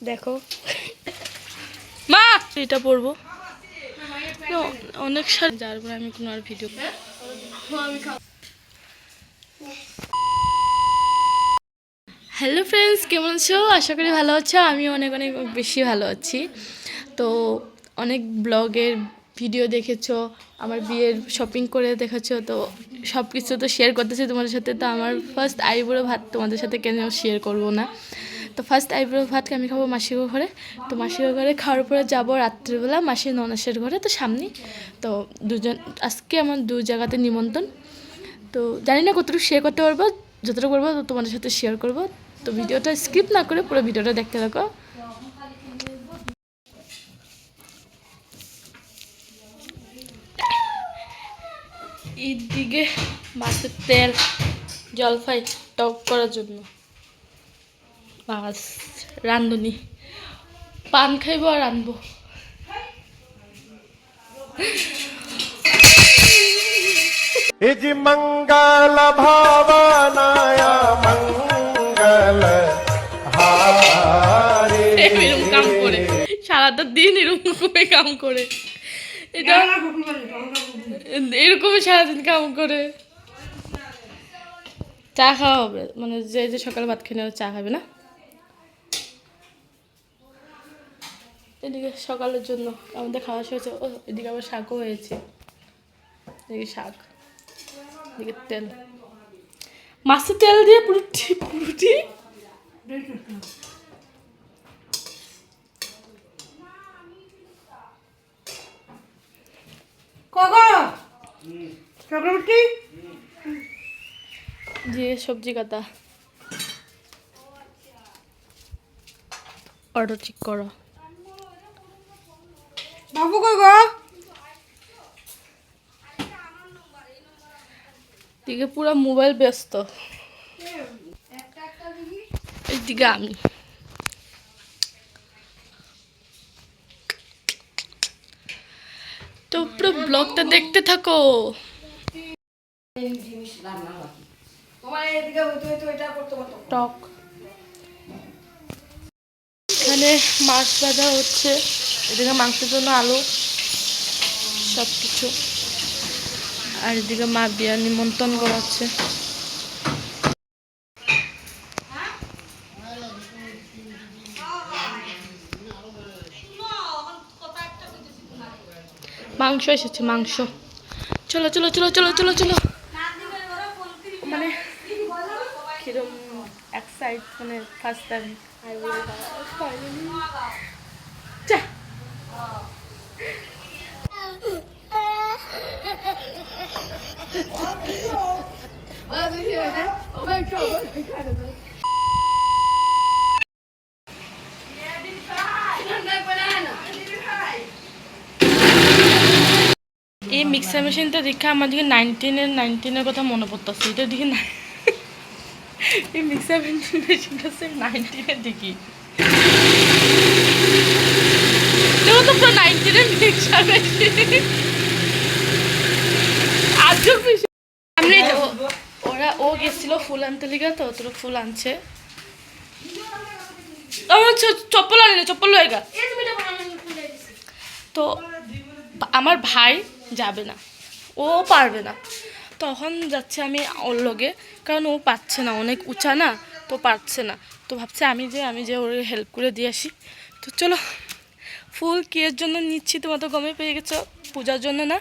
দেখো মা এটা পরবো অনেক সার যার পরে আমি কোনো আর ভিডিও হ্যালো ফ্রেন্ডস, কেমন আছো? আশা করি ভালো আছো। আমি অনেক অনেক বেশি ভালো আছি। তো অনেক ব্লগের ভিডিও দেখেছো, আমার বিয়ের শপিং করে দেখেছো, তো সব কিছু তো শেয়ার করতেছি তোমাদের সাথে। তো আমার ফার্স্ট আইবুড়ো ভাত তোমাদের সাথে কেন শেয়ার করবো না। তো ফার্স্ট আইবুড়ো ভাতকে আমি খাবো মাসির ঘরে। তো মাসির ঘরে খাওয়ার পরে যাবো রাত্রিবেলা মাসির ননাসের ঘরে, তো সামনে। তো দুজন আজকে আমার দু জায়গাতে নিমন্ত্রণ। তো জানি না কতটুকু শেয়ার করতে পারবো, যতটুকু করবো তোমাদের সাথে শেয়ার করবো। তো ভিডিওটা স্কিপ না করে পুরো ভিডিওটা দেখতে থাকো। এইদিকে মাছের তেল জলফাই টক করার জন্য, বাস রান্ধুনি পান খাইবো আর রান্ধবো। इति मंगल भावनाया मंगल हारे এরকম কাম করে সারাটা দিন এরকম করে কাম করে, এটা এরকমই সারাদিন কাম করে। চা খাওয়া হবে, মানে যে যে সকালে ভাত খেয়ে নেবে চা খাবে না। এদিকে সকালের জন্য আমাদের খাওয়া শেষ হয়েছে। ও এদিকে আবার শাকও হয়েছে, এদিকে শাক, এদিকে তেল, মাছের তেল দিয়ে পুরুটি পুরুটি। দিয়ে সবজি কাটা, অর্ডার ঠিক করো। বাবু কই গো? দিকে পুরো মোবাইল ব্যস্ত, এইদিকে আমি। তো পুরো ব্লগটা দেখতে থাকো। টক এখানে মাছ ভাজা হচ্ছে, এদিকে মাংসের জন্য আলু সব কিছু, আর এদিকে মা বিয়ার নিমন্ত্রণ করাচ্ছে। মাংস এসেছে, মাংস। চলো চলো চলো চলো চলো চলো। মানে কিরম এক্সাইট, মানে ফার্স্ট টাইম এই মিক্সার মেশিনটা দেখে আমার দিকে নাইনটিনের কথা মনে পড়তেছে। এটা দিকে এই মিক্সার মেশিনটা সে 19-এর দিকে, তো পুরো 19-এর মিক্সার মেশিন। আজব বিষয়, ও গেছিল ফুল আনতে লিগা, তো তোর ফুল আনছে। আমার চপ্পল আনি না, চপ্পল লয়ে গা। তো আমার ভাই যাবে না, ও পারবে না, তখন যাচ্ছে আমি ওর লগে, কারণ ও পারছে না, অনেক উঁচা না, তো পারছে না। তো ভাবছে আমি যে ওর হেল্প করে দিয়ে আসি। তো চলো, ফুল কিয়ের জন্য নিচ্ছি তোমার তো গমে পেয়ে গেছো, পূজার জন্য না।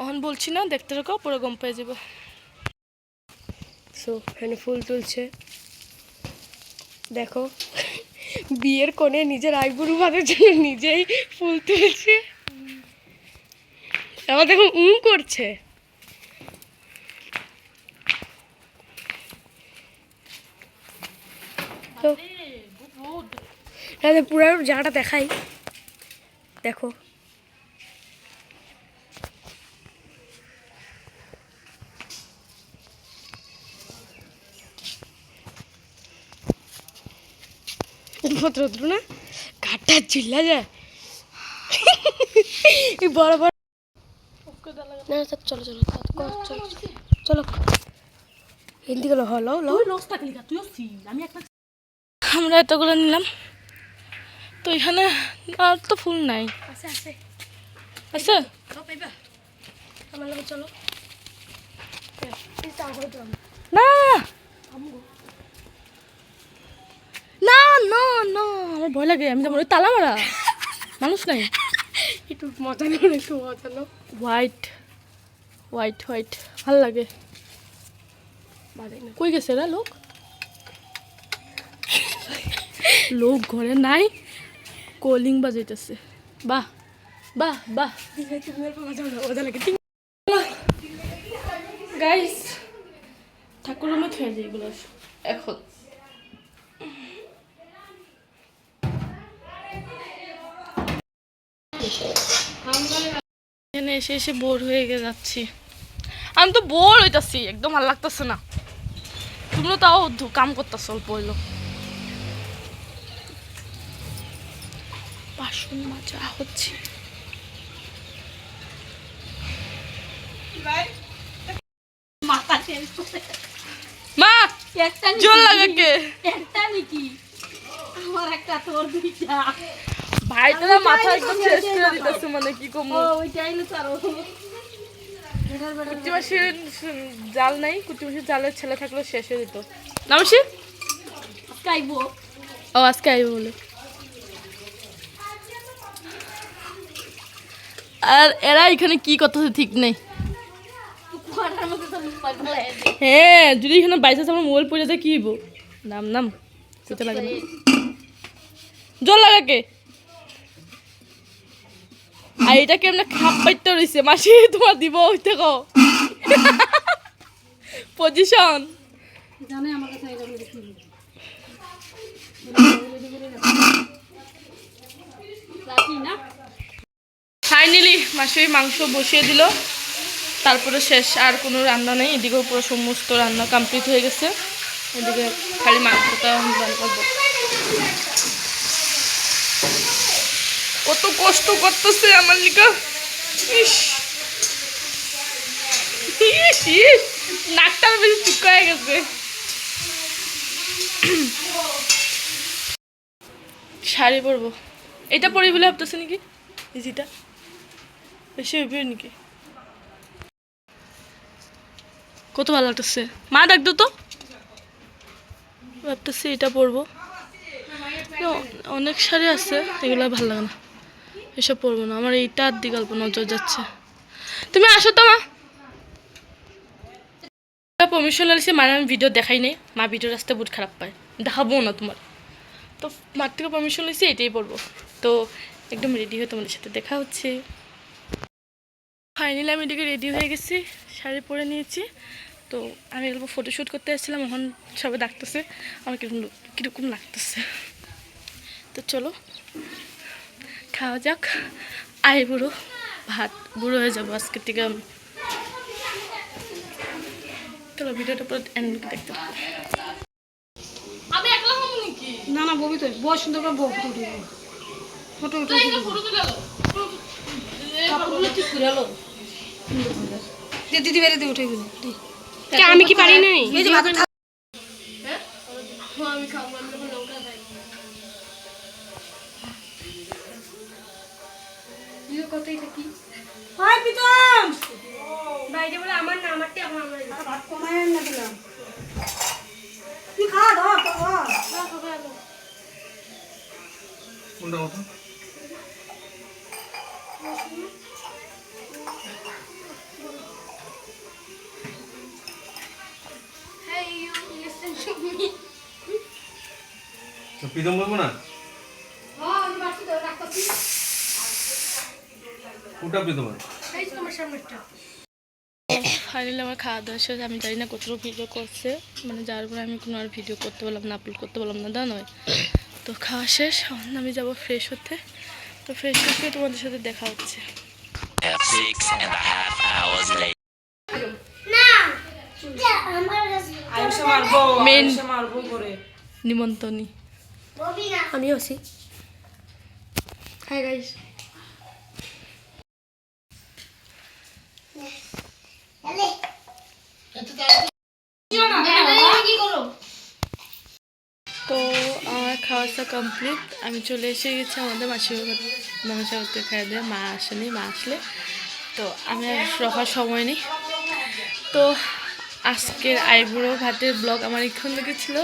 এখন বলছি না, দেখতে রাখো, পুরো গম পেয়ে যাবো। সো এখানে ফুল তুলছে, দেখো বিয়ের কোণে নিজের আইবুড়ো ভাতের জন্য নিজেই ফুল তুলছে। আবার দেখো করছে। তো পুরো জায়গাটা দেখাই, দেখো রোদ্র না, ঘাটটা চিল্লা যায় বড় বড়। না চলো চলো চলো চলো। হিন্দি গুলো হলো লো আমরা এতগুলো নিলাম, তো এখানে আর তো ফুল নাই। আছে আছে আছে তো পাইবা আমার লগে চলো এই তাও করে দাও না আমগো না না না, আমার ভয় লাগে, আমি যেমন তালা মারা মানুষ নাই। একটু মজা নিও একটু মজা নাও হোয়াইট হোয়াইট হোয়াইট ভাল লাগে। বাজাই না কই গেছে রা লোক? লোক ঘরে নাই, কলিং বাজাইতেছে। বাহ বাহ বাহ মজা লাগে গাইস, ঠাকুর রুমে থুয়ে যাই এগুলো এখন। এখানে এসে এসে বোর হয়ে যাচ্ছি। আমি তো বোর হইতাছি, একদম ভালো লাগতেছে না। তুমিও তাও কাম করতেছ অল্প হইলো। বাসন মাজা হচ্ছে। মাথা চেঞ্জ করতে মা একটা জোর লাগে কে? একটা নাকি আমার একটা তোর দুইটা ভাই তোরা মাথা একদম শেষ করে দিতেছে, মানে কি কমু। ওইটাই না তার কুটি মাসির জাল নাই, কুটি মাসির জালের ছেলে থাকলে শেষ হয়ে যেত। নামসি খাইবো ও আজকে আইবে বলে। আর এরা এখানে কি করতেছে ঠিক নেই। কোয়াটার মধ্যে তো পাগল হয়ে যায় হ্যাঁ, যদি এখানে বাইসে আমার মোবাইল পড়ে যায় কি হইব? নাম নাম সেটা লাগে না। জল লাগা কে? আর এটা কেমনে খাপ পাইতে রইছে? মাসি তোমার দিব হইতে কও পজিশন। জানে আমার কাছে এরকম দেখি রাখি না ফাইনালি মাসি মাংস বসিয়ে দিল, তারপরে শেষ, আর কোনো রান্না নেই। এদিকেও পুরো সমস্ত রান্না কমপ্লিট হয়ে গেছে, এদিকে খালি মাংসটা রান্না করবো। কত কষ্ট করতেছে আমার লিগা, ইস ইস ইস, নাকটা বেশি চুপ হয়ে গেছে। শাড়ি পরবো, এটা পরি বলে ভাবতেছে নাকি? ইজিটা বেশি হইবে নাকি? কত ভালো লাগতেছে, মা ডাক দো তো। ভাবতেছি এটা পরবো, অনেক শাড়ি আছে, এগুলো ভালো লাগে না, এসব পরবো না। আমার এইটার দিকে অল্প নজর যাচ্ছে। তুমি আসো তো মা। পারমিশন লাগছে, মানে আমি ভিডিও দেখাই নাই, মা ভিডিও রাস্তায় বহুত খারাপ পায়, দেখাবো না তোমার। তো মার থেকে পারমিশন লাগছে, এটাই পরবো। তো একদম রেডি হয়ে তোমাদের সাথে দেখা হচ্ছে। ফাইনালি আমি এদিকে রেডি হয়ে গেছি, শাড়ি পরে নিয়েছি। তো আমি এগুলো ফটোশ্যুট করতে এসেছিলাম, এখন সবাই ডাকতেছে, আমার কীরকম লাগতেছে। তো চলো খাওয়া যাক। আয় বুড়ো ভাত, বুড়ো হয়ে যাবো আজকের থেকে আমি। চলো ভিডিওটা পুরো এন্ড দেখতে পাবো। আমি একলা হবো নাকি? না না ববি তো বড় সুন্দর করে বউ ফটো উঠে ফটো উঠে কাপড়গুলো ঠিক করে আলো দিদি বেরে দিয়ে উঠে গেল আমি কি পারি নাই এই যে ভাত আমি খাবো আমি লঙ্কা খাই ইও কতই থাকি হাই পিতম বাইরে বলে আমার না আমারটি আমার ভাত কমায় না দিলাম তুই খা দাও বাবা না খাবে আলো কোনটা কথা? Hey, you listen to me. তো প্রীতম বলবো না? হ্যাঁ, আমি বাসি তো রাখছি। কোনটা প্রীতমের? এই যে তোমার সামনেটা। ফাইনালি আমার খাওয়া দাওয়া শেষ। আমি জানি না কতটুকু ভিডিও করছে, মানে যার উপরে আমি কোনো আর ভিডিও করতে পারলাম না, আপলোড করতে পারলাম না, দা নয়। তো খাওয়া শেষ, এখন আমি যাবো ফ্রেশ হতে। তো ফ্রেশ হতে তোমাদের সাথে দেখা হচ্ছে। 6.5 hours later. মেন নিমন্ত্রণী আমিও আছি। Hi guys. তো আমার খাওয়া দাওয়া কমপ্লিট, আমি চলে এসে গেছি আমাদের মাসির করতে খাই দিয়ে। মা আসেনি, মা আসলে তো আমি আর রাখার সময় নেই। তো আজকের আইবুড়ো ভাতের ব্লগ আমার এখান থেকে ছিল,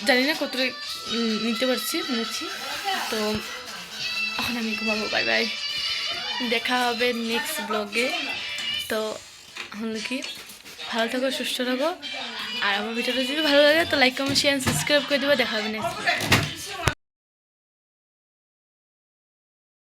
জানি না কতটা নিতে পারছি নিয়েছি। তো এখন আমি ঘুমাবো, বাই বাই, দেখা হবে নেক্সট ব্লগে। তো হলো কি, ভালো থাকো, সুস্থ থাকো, আর আমার ভিডিওটা যদি ভালো লাগে তো লাইক কমেন্ট শেয়ার সাবস্ক্রাইব করে দেবো। দেখা হবে নেক্সট।